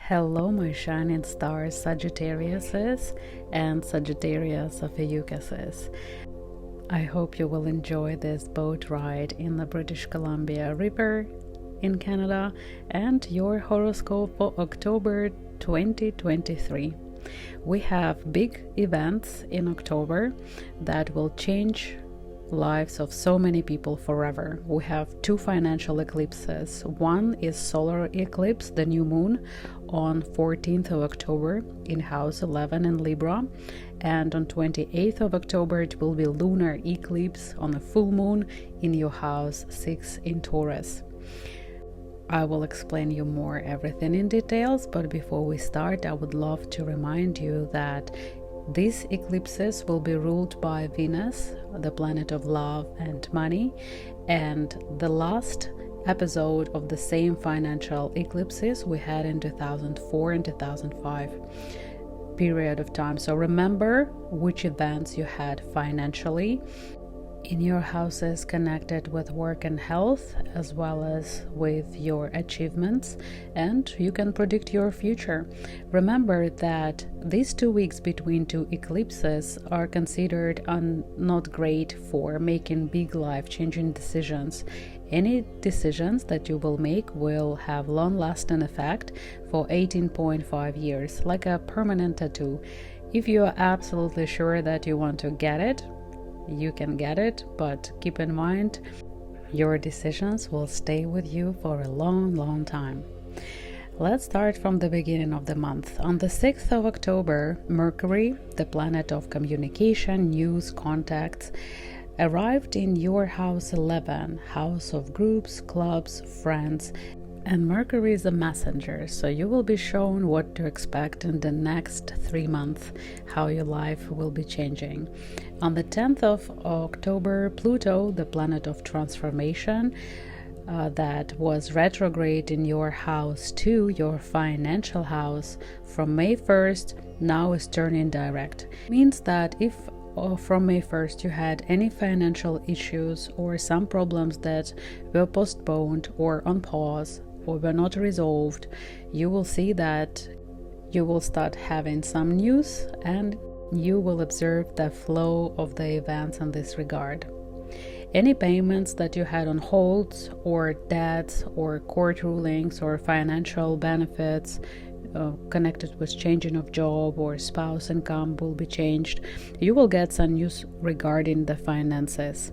Hello, my shining stars, Sagittariuses and Sagittarius Ophiuchuses. I hope you will enjoy this boat ride in the British Columbia River in Canada and your horoscope for October 2023. We have big events in October that will change lives of so many people forever. We have two financial eclipses. One is solar eclipse, the new moon, on 14th of October in house 11 in Libra, and on 28th of October it will be lunar eclipse on a full moon in your house 6 in Taurus. I will explain you more everything in details, but before we start, I would love to remind you that these eclipses will be ruled by Venus, the planet of love and money, and the last episode of the same financial eclipses we had in 2004 and 2005 period of time. So remember which events you had financially in your houses connected with work and health, as well as with your achievements, and you can predict your future. Remember that these 2 weeks between two eclipses are considered not great for making big life-changing decisions. Any decisions that you will make will have long-lasting effect for 18.5 years, like a permanent tattoo. If you are absolutely sure that you want to get it, you can get it, but keep in mind your decisions will stay with you for a long time. Let's start from the beginning of the month. On the 6th of October, Mercury, the planet of communication, news, contacts, arrived in your house 11, house of groups, clubs, friends, and Mercury is a messenger, so you will be shown what to expect in the next 3 months, how your life will be changing. On the 10th of October, Pluto, the planet of transformation, that was retrograde in your house 2, your financial house, from May 1st, now is turning direct. It means that if from May 1st you had any financial issues or some problems that were postponed or on pause or were not resolved, you will see that you will start having some news and you will observe the flow of the events in this regard. Any payments that you had on hold, or debts, or court rulings, or financial benefits connected with changing of job or spouse income will be changed. You will get some news regarding the finances.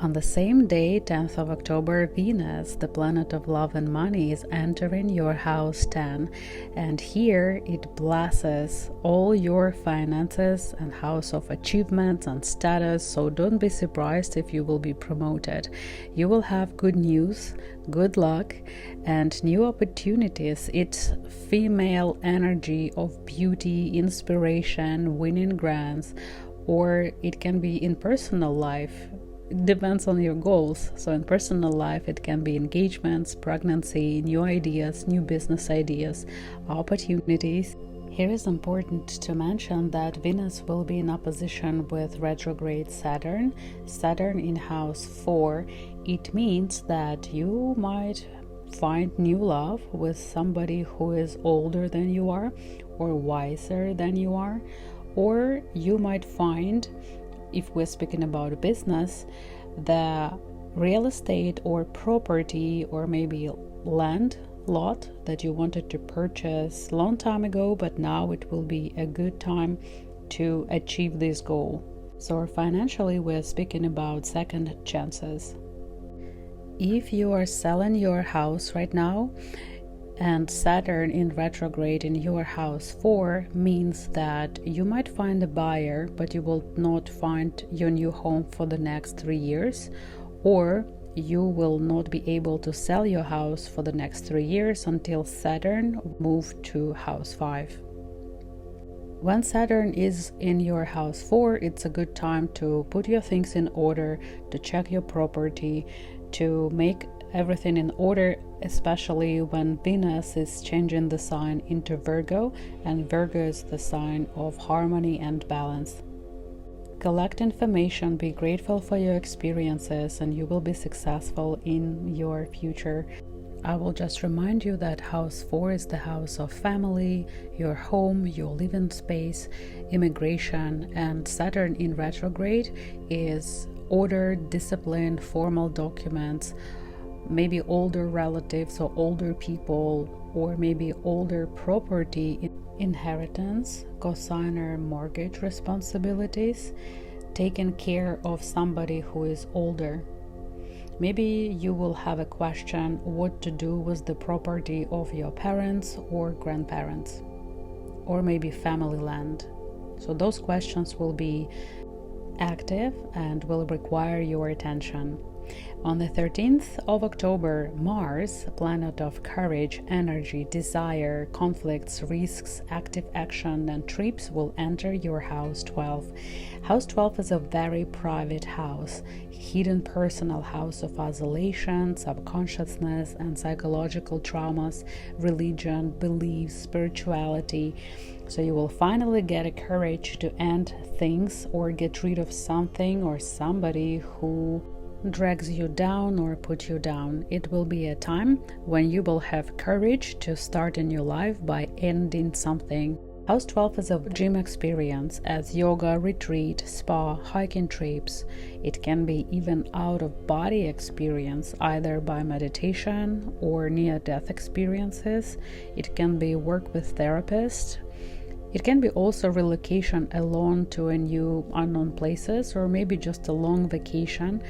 On the same day, 10th of October, Venus, the planet of love and money, is entering your house 10, and here it blesses all your finances and house of achievements and status, so don't be surprised if you will be promoted. You will have good news, good luck, and new opportunities. It's female energy of beauty, inspiration, winning grants, or it can be in personal life. It depends on your goals. So in personal life, it can be engagements, pregnancy, new ideas, new business ideas, opportunities. Here is important to mention that Venus will be in opposition with retrograde Saturn. Saturn in house 4. It means that you might find new love with somebody who is older than you are or wiser than you are, or you might find, if we're speaking about business, the real estate or property or maybe land lot that you wanted to purchase long time ago, but now it will be a good time to achieve this goal. So financially, we're speaking about second chances. If you are selling your house right now, and Saturn in retrograde in your house 4 means that you might find a buyer, but you will not find your new home for the next 3 years, or you will not be able to sell your house for the next 3 years until Saturn moves to house 5. When Saturn is in your house 4, it's a good time to put your things in order, to check your property, to make everything in order, especially when Venus is changing the sign into Virgo, and Virgo is the sign of harmony and balance. Collect information, be grateful for your experiences, and you will be successful in your future. I will just remind you that house 4 is the house of family, your home, your living space, immigration, and Saturn in retrograde is order, discipline, formal documents, maybe older relatives or older people, or maybe older property, inheritance, cosigner, mortgage responsibilities, taking care of somebody who is older. Maybe you will have a question what to do with the property of your parents or grandparents, or maybe family land. So those questions will be active and will require your attention. On the 13th of October, Mars, planet of courage, energy, desire, conflicts, risks, active action, and trips, will enter your house 12. House 12 is a very private house, hidden personal house of isolation, subconsciousness, and psychological traumas, religion, beliefs, spirituality. So you will finally get a courage to end things or get rid of something or somebody who drags you down or put you down. It will be a time when you will have courage to start a new life by ending something. House 12 is a gym experience as yoga, retreat, spa, hiking trips. It can be even out-of-body experience, either by meditation or near-death experiences. It can be work with therapists. It can be also relocation alone to a new unknown places, or maybe just a long vacation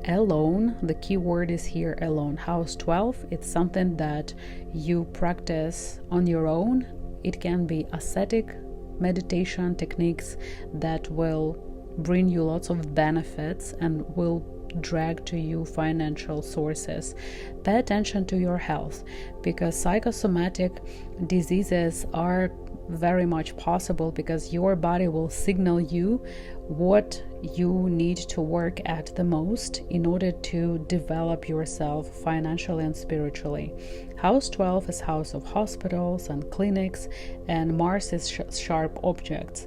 alone. The key word is here, alone. House 12, it's something that you practice on your own. It can be ascetic meditation techniques that will bring you lots of benefits and will drag to you financial sources. Pay attention to your health, because psychosomatic diseases are very much possible, because your body will signal you what you need to work at the most in order to develop yourself financially and spiritually. House 12 is house of hospitals and clinics, and Mars is sharp objects.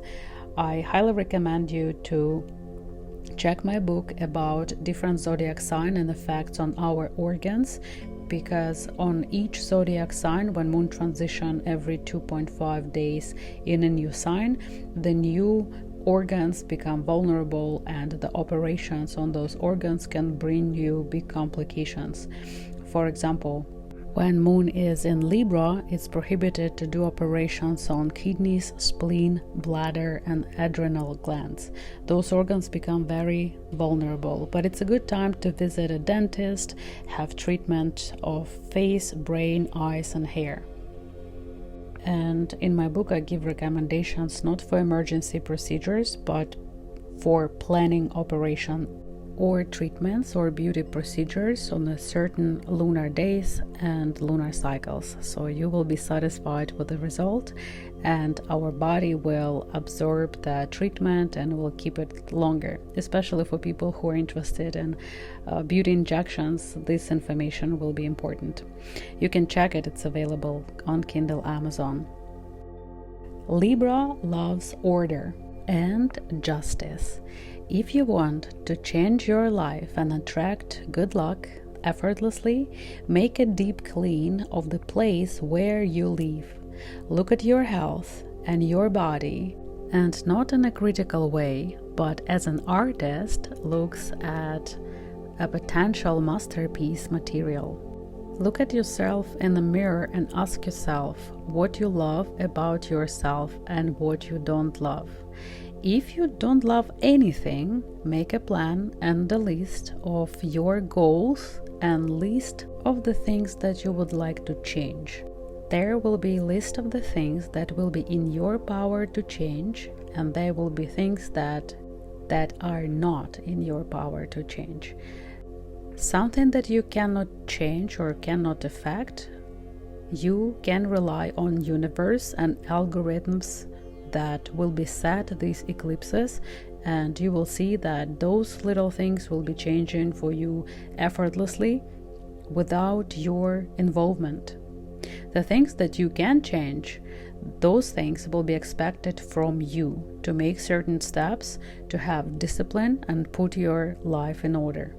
I highly recommend you to check my book about different zodiac sign and effects on our organs, because on each zodiac sign, when moon transition every 2.5 days in a new sign, the new organs become vulnerable and the operations on those organs can bring you big complications. For example, when moon is in Libra, it's prohibited to do operations on kidneys, spleen, bladder, and adrenal glands. Those organs become very vulnerable, but it's a good time to visit a dentist, have treatment of face, brain, eyes, and hair. And in my book, I give recommendations not for emergency procedures, but for planning operation or treatments or beauty procedures on a certain lunar days and lunar cycles. So you will be satisfied with the result, and our body will absorb the treatment and will keep it longer. Especially for people who are interested in beauty injections, this information will be important. You can check it, it's available on Kindle, Amazon. Libra loves order and justice. If you want to change your life and attract good luck effortlessly, make a deep clean of the place where you live. Look at your health and your body, and not in a critical way, but as an artist looks at a potential masterpiece material. Look at yourself in the mirror and ask yourself what you love about yourself and what you don't love. If you don't love anything, make a plan and a list of your goals and list of the things that you would like to change. There will be a list of the things that will be in your power to change, and there will be things that are not in your power to change. Something that you cannot change or cannot affect, you can rely on universe and algorithms that will be set these eclipses, and you will see that those little things will be changing for you effortlessly without your involvement. The things that you can change, those things will be expected from you to make certain steps, to have discipline and put your life in order.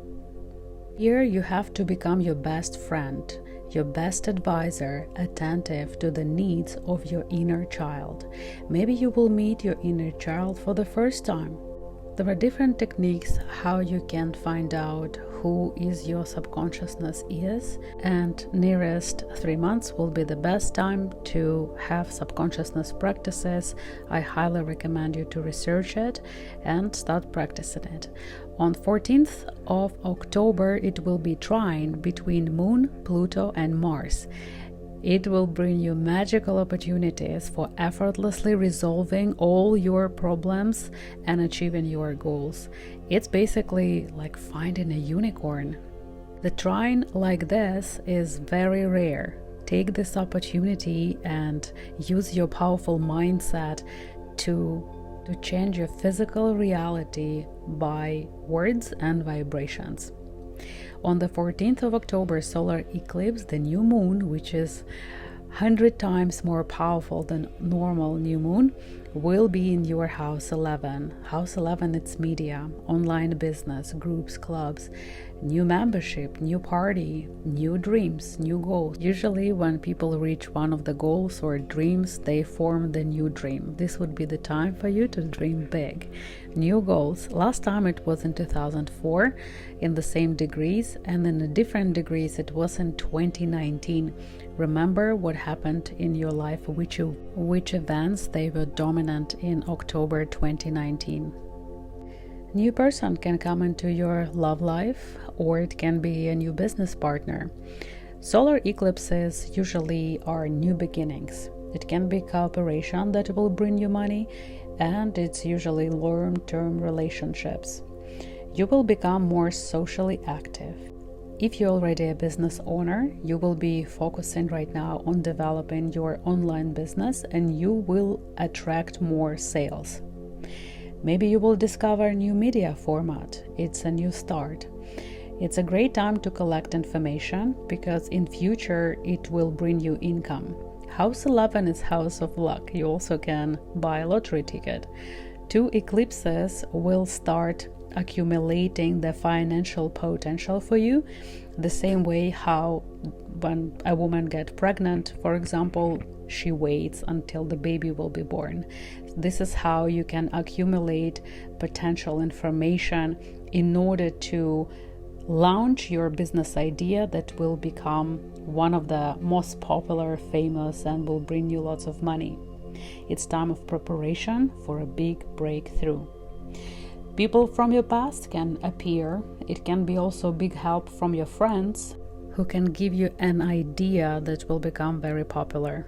Here you have to become your best friend. your best advisor, attentive to the needs of your inner child. Maybe you will meet your inner child for the first time. There are different techniques how you can find out who is your subconsciousness is, and nearest 3 months will be the best time to have subconsciousness practices. I highly recommend you to research it and start practicing it. On 14th of October, it will be trine between Moon, Pluto and Mars. It will bring you magical opportunities for effortlessly resolving all your problems and achieving your goals. It's basically like finding a unicorn. The trine like this is very rare. Take this opportunity and use your powerful mindset to change your physical reality by words and vibrations. On the 14th of October, solar eclipse, the new moon, which is 100 times more powerful than normal new moon, will be in your house 11. House 11, it's media, online business, groups, clubs, new membership, new party, new dreams, new goals. Usually when people reach one of the goals or dreams, they form the new dream. This would be the time for you to dream big. New goals. Last time it was in 2004 in the same degrees, and in the different degrees it was in 2019. Remember what happened in your life, which events they were dominant in October 2019. New person can come into your love life, or it can be a new business partner. Solar eclipses usually are new beginnings. It can be cooperation that will bring you money, and it's usually long-term relationships. You will become more socially active. If you're already a business owner, you will be focusing right now on developing your online business, and you will attract more sales. Maybe you will discover a new media format. It's a new start. It's a great time to collect information because in future it will bring you income. House 11 is house of luck. You also can buy a lottery ticket. 2 eclipses will start accumulating the financial potential for you, the same way how when a woman gets pregnant, for example, she waits until the baby will be born. This is how you can accumulate potential information in order to launch your business idea that will become one of the most popular, famous, and will bring you lots of money. It's time of preparation for a big breakthrough. People from your past can appear. It can be also big help from your friends who can give you an idea that will become very popular.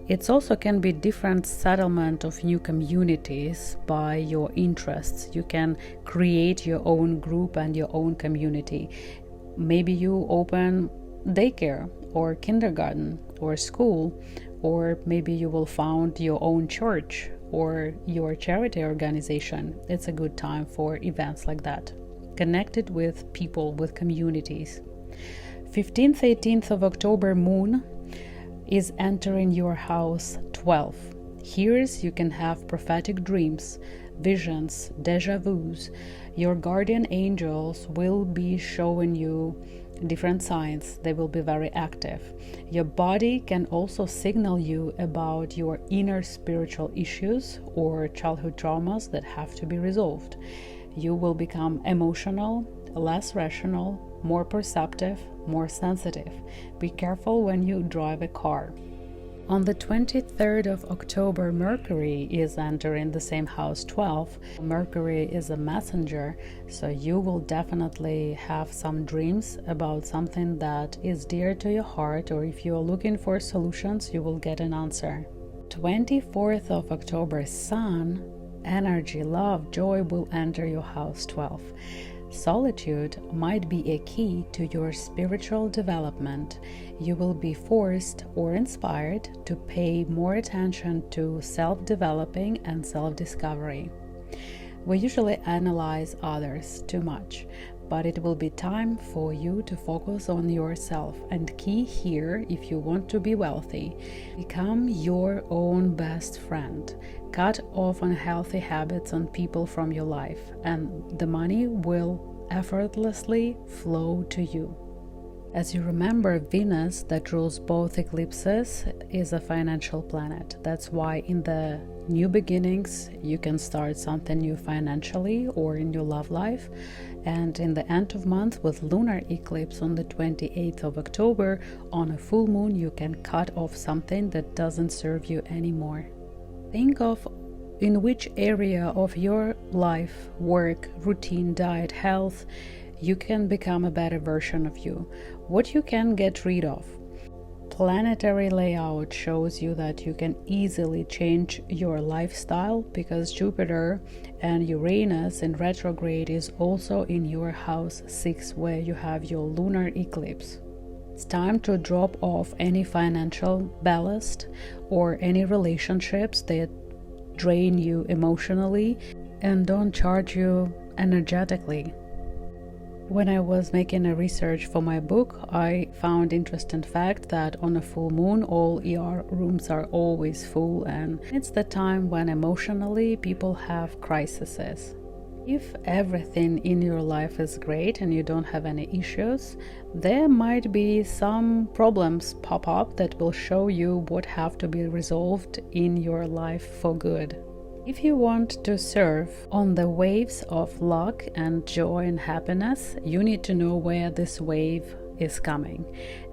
It also can be different settlement of new communities by your interests. You can create your own group and your own community. Maybe you open daycare or kindergarten or school, or maybe you will found your own church or your charity organization. It's a good time for events like that. Connected with people, with communities. 15th, 18th of October moon is entering your house 12. Here you can have prophetic dreams, visions, deja vus. Your guardian angels will be showing you different signs. They will be very active. Your body can also signal you about your inner spiritual issues or childhood traumas that have to be resolved. You will become emotional, less rational, more perceptive, more sensitive. Be careful when you drive a car. On the 23rd of October, Mercury is entering the same house 12. Mercury is a messenger, so you will definitely have some dreams about something that is dear to your heart, or if you are looking for solutions, you will get an answer. 24th of October, Sun, energy, love, joy will enter your house 12. Solitude might be a key to your spiritual development. You will be forced or inspired to pay more attention to self-developing and self-discovery. We usually analyze others too much, but it will be time for you to focus on yourself. And key here, if you want to be wealthy, become your own best friend. Cut off unhealthy habits on people from your life, and the money will effortlessly flow to you. As you remember, Venus, that rules both eclipses, is a financial planet. That's why in the new beginnings, you can start something new financially or in your love life. And in the end of month, with lunar eclipse on the 28th of October, on a full moon, you can cut off something that doesn't serve you anymore. Think of in which area of your life, work, routine, diet, health, you can become a better version of you. What you can get rid of. Planetary layout shows you that you can easily change your lifestyle because Jupiter and Uranus in retrograde is also in your house 6 where you have your lunar eclipse. It's time to drop off any financial ballast or any relationships that drain you emotionally and don't charge you energetically. When I was making a research for my book, I found interesting fact that on a full moon, all ER rooms are always full, and it's the time when emotionally people have crises. If everything in your life is great and you don't have any issues, there might be some problems pop up that will show you what have to be resolved in your life for good. If you want to surf on the waves of luck and joy and happiness, you need to know where this wave is coming.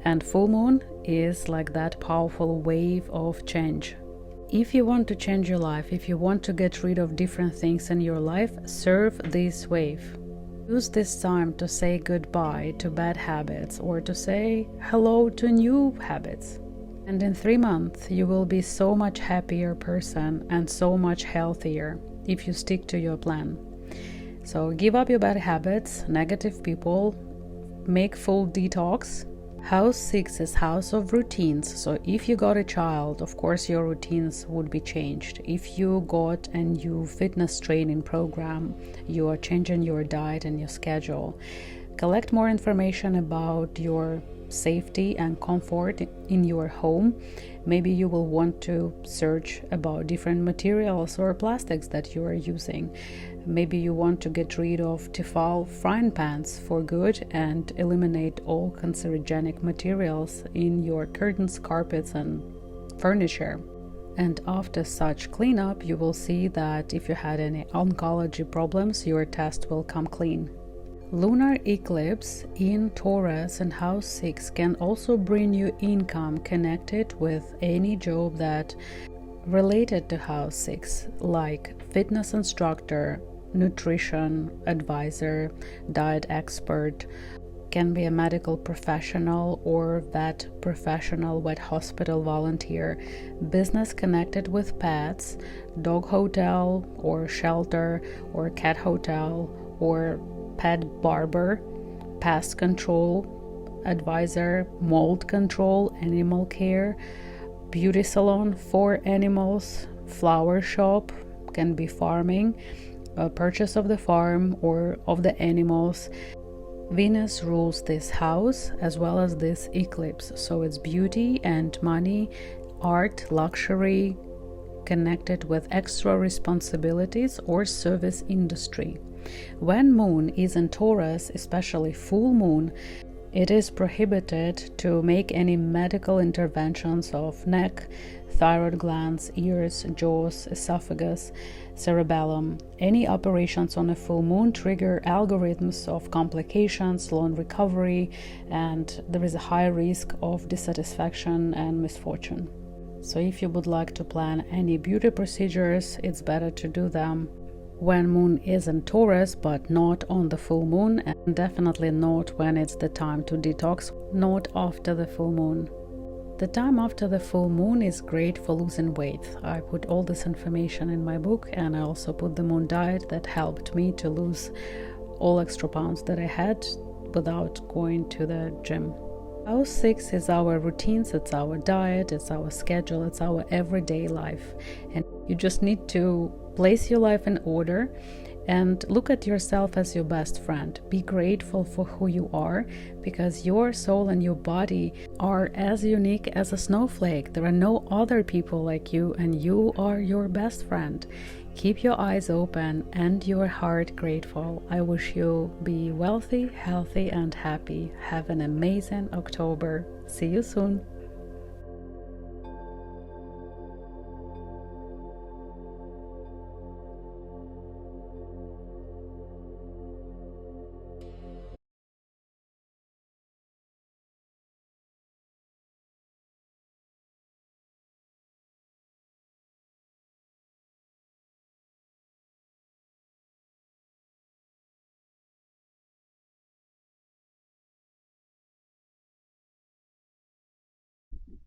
And full moon is like that powerful wave of change. If you want to change your life, if you want to get rid of different things in your life, surf this wave. Use this time to say goodbye to bad habits or to say hello to new habits. And in 3 months, you will be so much happier person and so much healthier if you stick to your plan. So give up your bad habits, negative people, make full detox. House 6 is house of routines. So if you got a child, of course your routines would be changed. If you got a new fitness training program, you are changing your diet and your schedule. Collect more information about your safety and comfort in your home. Maybe you will want to search about different materials or plastics that you are using. Maybe you want to get rid of Tefal frying pans for good and eliminate all cancerogenic materials in your curtains, carpets, and furniture. And after such cleanup, you will see that if you had any oncology problems, your test will come clean. Lunar eclipse in Taurus and house 6 can also bring you income connected with any job that related to house 6, like fitness instructor, nutrition advisor, diet expert, can be a medical professional or vet professional, vet hospital volunteer, business connected with pets, dog hotel or shelter or cat hotel or pet barber, pest control advisor, mold control, animal care, beauty salon for animals, flower shop, can be farming, purchase of the farm or of the animals. Venus rules this house as well as this eclipse, so it's beauty and money, art, luxury, connected with extra responsibilities or service industry. When moon is in Taurus, especially full moon, it is prohibited to make any medical interventions of neck, thyroid glands, ears, jaws, esophagus, cerebellum. Any operations on a full moon trigger algorithms of complications, long recovery, and there is a high risk of dissatisfaction and misfortune. So if you would like to plan any beauty procedures, it's better to do them when moon is in Taurus, but not on the full moon, and definitely not when it's the time to detox, not after the full moon. The time after the full moon is great for losing weight. I put all this information in my book, and I also put the moon diet that helped me to lose all extra pounds that I had without going to the gym. House 6 is our routines, it's our diet, it's our schedule, it's our everyday life. And you just need to place your life in order And look at yourself as your best friend. Be grateful for who you are, because your soul and your body are as unique as a snowflake. There are no other people like you, and you are your best friend. Keep your eyes open and your heart grateful. I wish you be wealthy, healthy, and happy. Have an amazing October. See you soon.